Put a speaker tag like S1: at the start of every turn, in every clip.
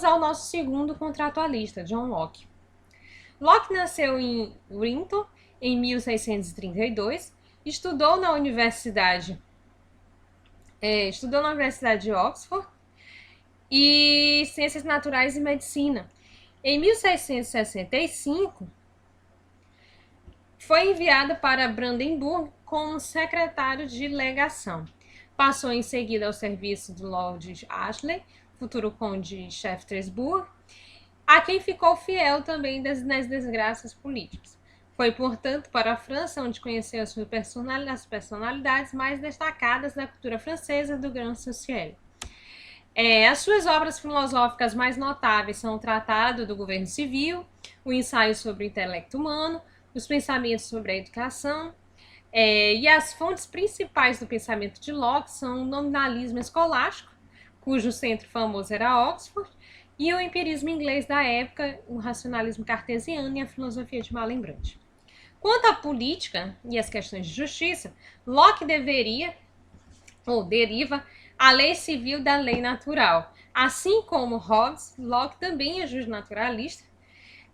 S1: ao nosso segundo contratualista, John Locke. Locke nasceu em Winton em 1632, estudou na Universidade de Oxford e Ciências Naturais e Medicina. Em 1665, foi enviado para Brandenburgo como secretário de legação. Passou em seguida ao serviço do Lord Ashley, futuro conde de Shaftesbury, a quem ficou fiel também nas desgraças políticas. Foi, portanto, para a França, onde conheceu as personalidades mais destacadas da cultura francesa do Grand Siècle. As suas obras filosóficas mais notáveis são o Tratado do Governo Civil, o Ensaio sobre o Intelecto Humano, os Pensamentos sobre a Educação, e as fontes principais do pensamento de Locke são o nominalismo escolástico, cujo centro famoso era Oxford, e o empirismo inglês da época, o racionalismo cartesiano e a filosofia de Malembrante. Quanto à política e às questões de justiça, Locke deriva a lei civil da lei natural. Assim como Hobbes, Locke também é justnaturalista,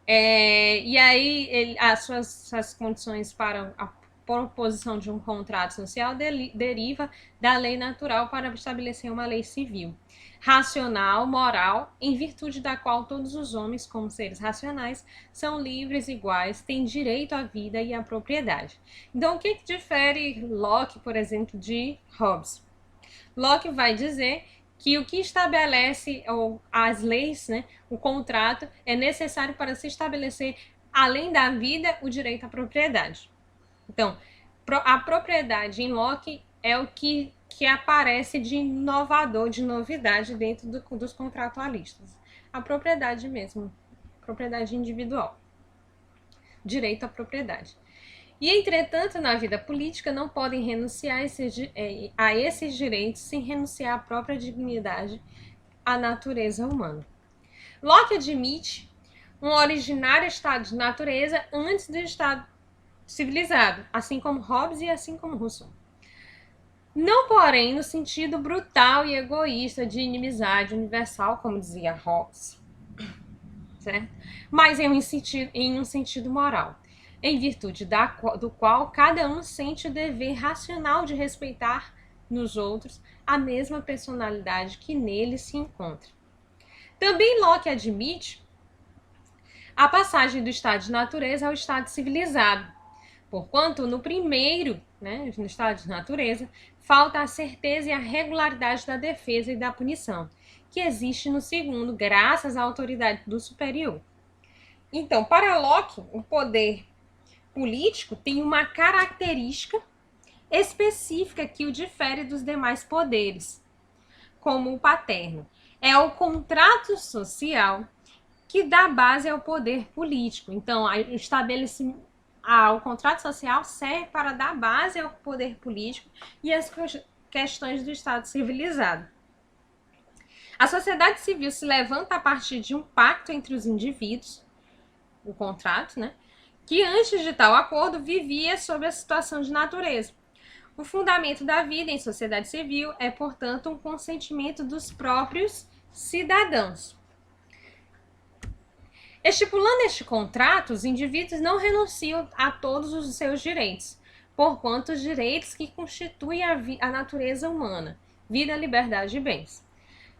S1: e aí as suas condições para a proposição de um contrato social deriva da lei natural para estabelecer uma lei civil, racional, moral, em virtude da qual todos os homens, como seres racionais, são livres, iguais, têm direito à vida e à propriedade. Então, o que difere Locke, por exemplo, de Hobbes? Locke vai dizer que o que estabelece as leis, né, o contrato, é necessário para se estabelecer, além da vida, o direito à propriedade. Então, a propriedade em Locke é o que aparece de inovador, de novidade dentro dos contratualistas. A propriedade mesmo, propriedade individual. Direito à propriedade. E, entretanto, na vida política não podem renunciar a esses direitos sem renunciar à própria dignidade, à natureza humana. Locke admite um originário estado de natureza antes do estado civilizado, assim como Hobbes e assim como Rousseau. Não, porém, no sentido brutal e egoísta de inimizade universal, como dizia Hobbes, certo? Mas em um sentido moral, em virtude do qual cada um sente o dever racional de respeitar nos outros a mesma personalidade que nele se encontra. Também Locke admite a passagem do estado de natureza ao estado civilizado, porquanto no primeiro, no estado de natureza, falta a certeza e a regularidade da defesa e da punição, que existe no segundo, graças à autoridade do superior. Então, para Locke, o poder político tem uma característica específica que o difere dos demais poderes, como o paterno. É o contrato social que dá base ao poder político. Então, o contrato social serve para dar base ao poder político e às questões do Estado civilizado. A sociedade civil se levanta a partir de um pacto entre os indivíduos, o contrato, que antes de tal acordo vivia sob a situação de natureza. O fundamento da vida em sociedade civil é, portanto, um consentimento dos próprios cidadãos. Estipulando este contrato, os indivíduos não renunciam a todos os seus direitos, porquanto os direitos que constituem a natureza humana, vida, liberdade e bens,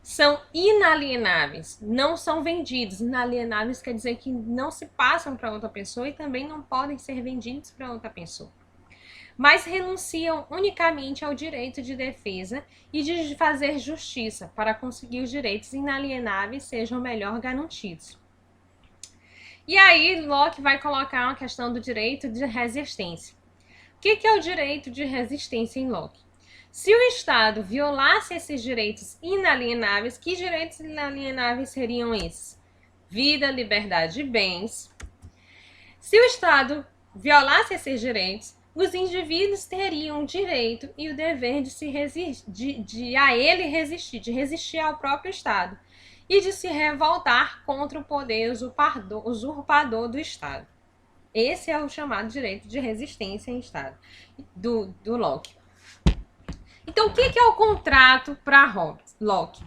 S1: são inalienáveis, não são vendidos. Inalienáveis quer dizer que não se passam para outra pessoa e também não podem ser vendidos para outra pessoa, mas renunciam unicamente ao direito de defesa e de fazer justiça para conseguir os direitos inalienáveis sejam melhor garantidos. E aí Locke vai colocar uma questão do direito de resistência. O que é o direito de resistência em Locke? Se o Estado violasse esses direitos inalienáveis, que direitos inalienáveis seriam esses? Vida, liberdade e bens. Se o Estado violasse esses direitos, os indivíduos teriam o direito e o dever de a ele resistir, de resistir ao próprio Estado e de se revoltar contra o poder usurpador do Estado. Esse é o chamado direito de resistência em Estado, do Locke. Então, o que é o contrato para Locke?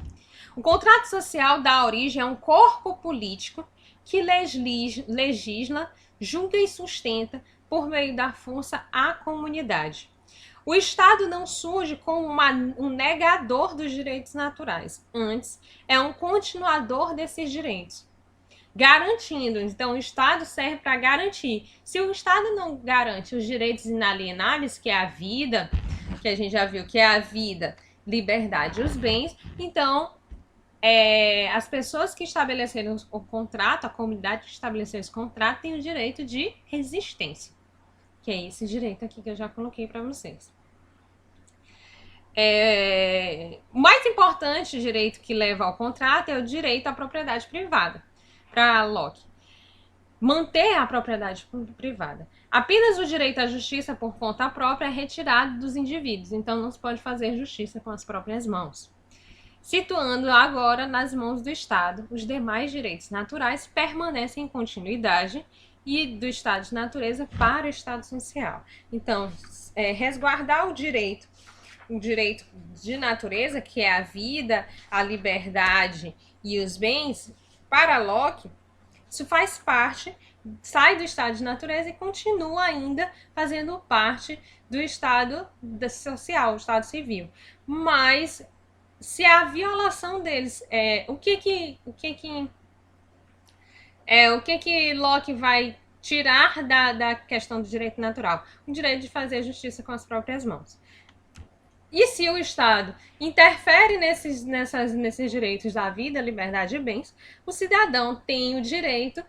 S1: O contrato social dá origem a um corpo político que legisla, julga e sustenta, por meio da força, a comunidade. O Estado não surge como um negador dos direitos naturais, antes é um continuador desses direitos, garantindo. Então, o Estado serve para garantir. Se o Estado não garante os direitos inalienáveis, que é a vida, que a gente já viu que é a vida, liberdade e os bens, então as pessoas que estabeleceram o contrato, a comunidade que estabeleceu esse contrato, tem o direito de resistência, que é esse direito aqui que eu já coloquei para vocês. O mais importante direito que leva ao contrato é o direito à propriedade privada, para Locke. Manter a propriedade privada. Apenas o direito à justiça por conta própria é retirado dos indivíduos, então não se pode fazer justiça com as próprias mãos. Situando agora nas mãos do Estado, os demais direitos naturais permanecem em continuidade e do estado de natureza para o estado social. Então, resguardar o direito de natureza, que é a vida, a liberdade e os bens, para Locke, isso faz parte, sai do estado de natureza e continua ainda fazendo parte do estado social, o estado civil. Mas se a violação deles o que Locke vai tirar da questão do direito natural? O direito de fazer justiça com as próprias mãos. E se o Estado interfere nesses direitos da vida, liberdade e bens, o cidadão tem o direito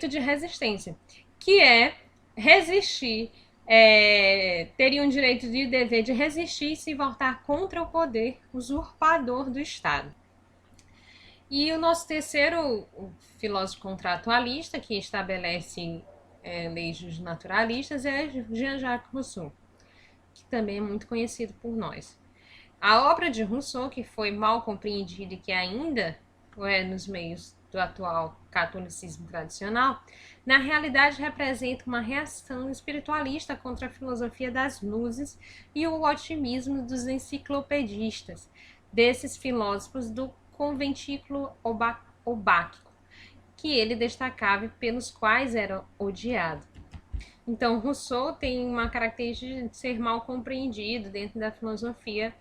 S1: de resistência, que é resistir, teria um direito de dever de resistir e se voltar contra o poder usurpador do Estado. E o nosso terceiro filósofo contratualista, que estabelece leis naturalistas, é Jean-Jacques Rousseau, que também é muito conhecido por nós. A obra de Rousseau, que foi mal compreendida e que ainda nos meios do atual catolicismo tradicional, na realidade representa uma reação espiritualista contra a filosofia das luzes e o otimismo dos enciclopedistas, desses filósofos do conventículo obáquico, que ele destacava e pelos quais era odiado. Então, Rousseau tem uma característica de ser mal compreendido dentro da filosofia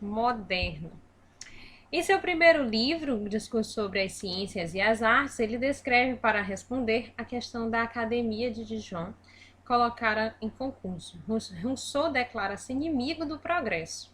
S1: moderna. Em seu primeiro livro, Discurso sobre as Ciências e as Artes, ele descreve, para responder, a questão da Academia de Dijon, colocada em concurso. Rousseau declara-se inimigo do progresso.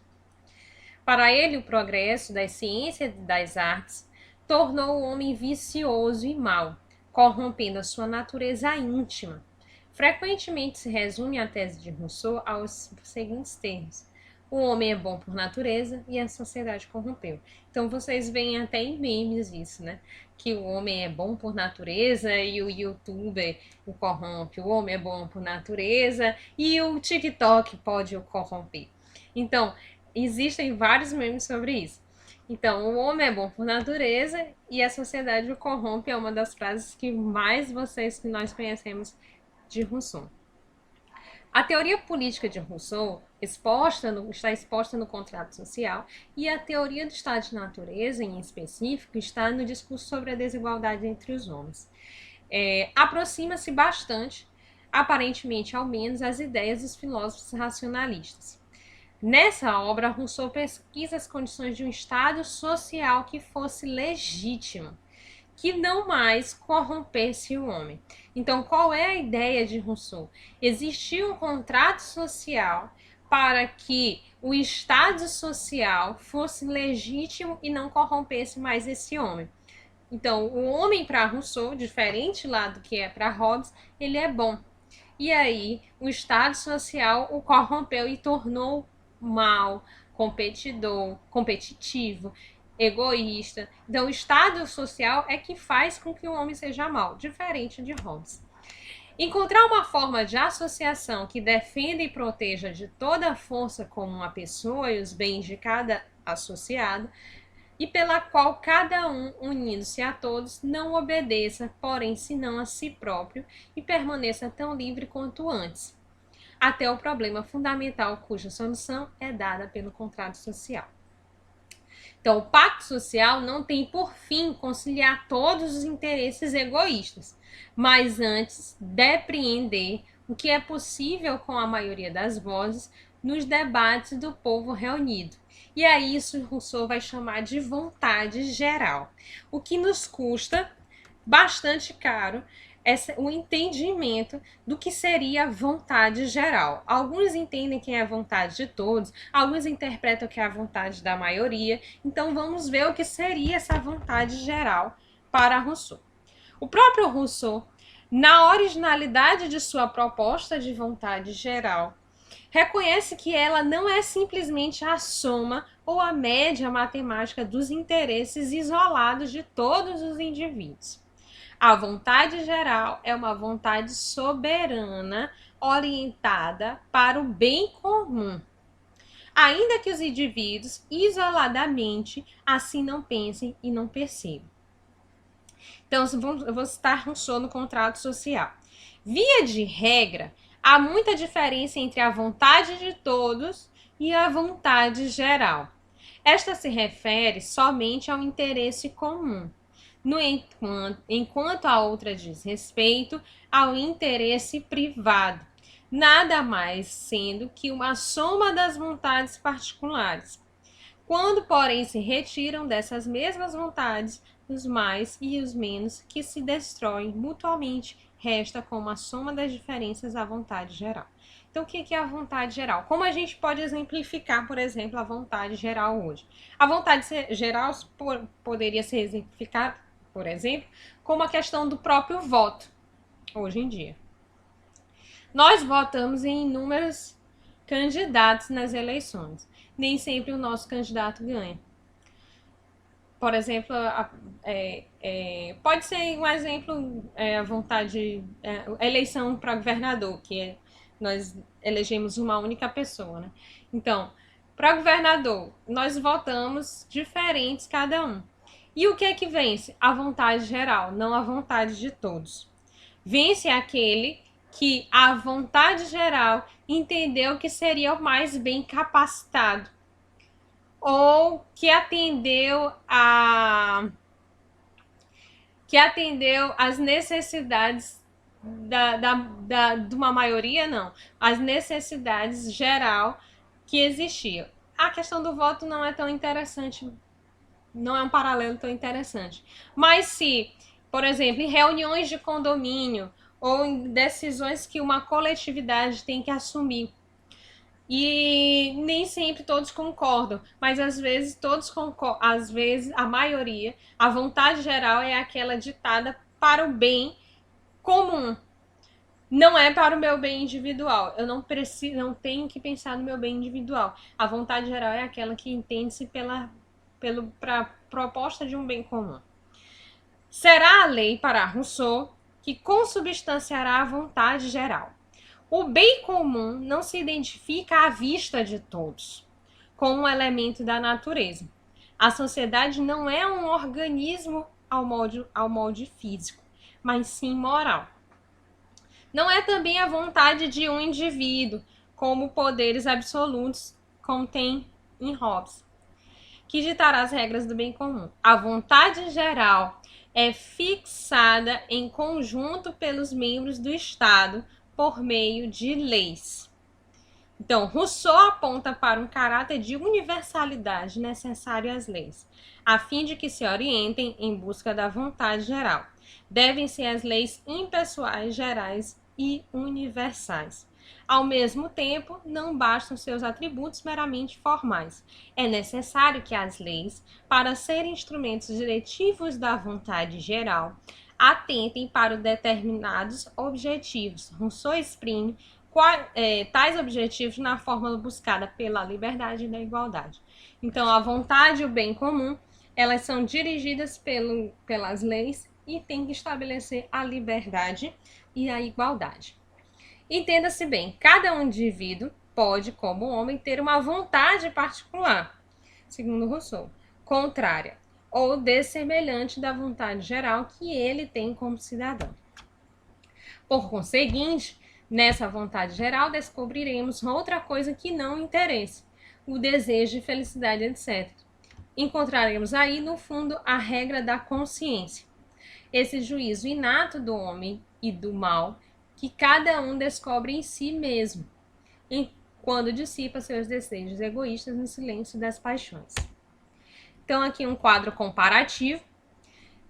S1: Para ele, o progresso das ciências e das artes tornou o homem vicioso e mau, corrompendo a sua natureza íntima. Frequentemente se resume a tese de Rousseau aos seguintes termos: o homem é bom por natureza e a sociedade corrompeu. Então vocês veem até em memes isso, né? Que o homem é bom por natureza e o youtuber o corrompe. O homem é bom por natureza e o TikTok pode o corromper. Então, existem vários memes sobre isso. Então, o homem é bom por natureza e a sociedade o corrompe é uma das frases que mais que nós conhecemos de Rousseau. A teoria política de Rousseau está exposta no contrato social e a teoria do estado de natureza, em específico, está no discurso sobre a desigualdade entre os homens. Aproxima-se bastante, aparentemente ao menos, às ideias dos filósofos racionalistas. Nessa obra, Rousseau pesquisa as condições de um estado social que fosse legítimo, que não mais corrompesse o homem. Então, qual é a ideia de Rousseau? Existia um contrato social para que o estado social fosse legítimo e não corrompesse mais esse homem. Então, o homem para Rousseau, diferente lá do que é para Hobbes, ele é bom. E aí, o estado social o corrompeu e tornou mal, competitivo, egoísta. Então, o estado social é que faz com que o homem seja mau, diferente de Hobbes. Encontrar uma forma de associação que defenda e proteja de toda a força comum a pessoa e os bens de cada associado, e pela qual cada um, unindo-se a todos, não obedeça, porém, senão a si próprio, e permaneça tão livre quanto antes, até o problema fundamental cuja solução é dada pelo contrato social. Então, o pacto social não tem por fim conciliar todos os interesses egoístas, mas antes depreender o que é possível com a maioria das vozes nos debates do povo reunido. E aí isso Rousseau vai chamar de vontade geral, o que nos custa bastante caro o entendimento do que seria a vontade geral. Alguns entendem que é a vontade de todos, alguns interpretam que é a vontade da maioria. Então vamos ver o que seria essa vontade geral para Rousseau. O próprio Rousseau, na originalidade de sua proposta de vontade geral, reconhece que ela não é simplesmente a soma ou a média matemática dos interesses isolados de todos os indivíduos. A vontade geral é uma vontade soberana, orientada para o bem comum, ainda que os indivíduos isoladamente assim não pensem e não percebam. Então, eu vou citar Rousseau no Contrato Social. Via de regra, há muita diferença entre a vontade de todos e a vontade geral. Esta se refere somente ao interesse comum, enquanto a outra diz respeito ao interesse privado, nada mais sendo que uma soma das vontades particulares. Quando, porém, se retiram dessas mesmas vontades, os mais e os menos, que se destroem mutuamente, resta como a soma das diferenças a vontade geral. Então, o que é a vontade geral? Como a gente pode exemplificar, por exemplo, a vontade geral hoje? A vontade geral poderia ser exemplificada, por exemplo, como a questão do próprio voto, hoje em dia. Nós votamos em inúmeros candidatos nas eleições. Nem sempre o nosso candidato ganha. Por exemplo, pode ser um exemplo, a vontade, a eleição para governador, que nós elegemos uma única pessoa, né? Então, para governador, nós votamos diferentes cada um. E o que é que vence? A vontade geral, não a vontade de todos. Vence aquele que a vontade geral entendeu que seria o mais bem capacitado, ou que atendeu às necessidades de uma maioria, não, as necessidades geral que existiam. A questão do voto não é tão interessante, não é um paralelo tão interessante. Mas se, por exemplo, em reuniões de condomínio ou em decisões que uma coletividade tem que assumir, e nem sempre todos concordam, mas às vezes todos concordam, às vezes a maioria, a vontade geral é aquela ditada para o bem comum. Não é para o meu bem individual. Eu não tenho que pensar no meu bem individual. A vontade geral é aquela que entende-se pela proposta de um bem comum. Será a lei para Rousseau que consubstanciará a vontade geral. O bem comum não se identifica à vista de todos, como um elemento da natureza. A sociedade não é um organismo ao molde físico, mas sim moral. Não é também a vontade de um indivíduo, como poderes absolutos, como tem em Hobbes, que ditará as regras do bem comum. A vontade geral é fixada em conjunto pelos membros do Estado por meio de leis. Então, Rousseau aponta para um caráter de universalidade necessário às leis, a fim de que se orientem em busca da vontade geral. Devem ser as leis impessoais, gerais e universais. Ao mesmo tempo, não bastam seus atributos meramente formais. É necessário que as leis, para serem instrumentos diretivos da vontade geral, atentem para determinados objetivos. Rousseau exprime tais objetivos na fórmula buscada pela liberdade e da igualdade. Então, a vontade e o bem comum, elas são dirigidas pelas leis e têm que estabelecer a liberdade e a igualdade. Entenda-se bem, cada indivíduo pode, como homem, ter uma vontade particular, segundo Rousseau, contrária ou dessemelhante da vontade geral que ele tem como cidadão. Por conseguinte, nessa vontade geral descobriremos outra coisa que não interessa, o desejo de felicidade, etc. encontraremos aí, no fundo, a regra da consciência. Esse juízo inato do homem e do mal que cada um descobre em si mesmo, quando dissipa seus desejos egoístas no silêncio das paixões. Então, aqui um quadro comparativo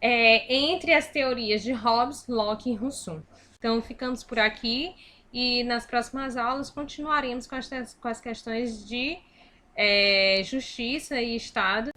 S1: entre as teorias de Hobbes, Locke e Rousseau. Então, ficamos por aqui e nas próximas aulas continuaremos com as questões de justiça e Estado.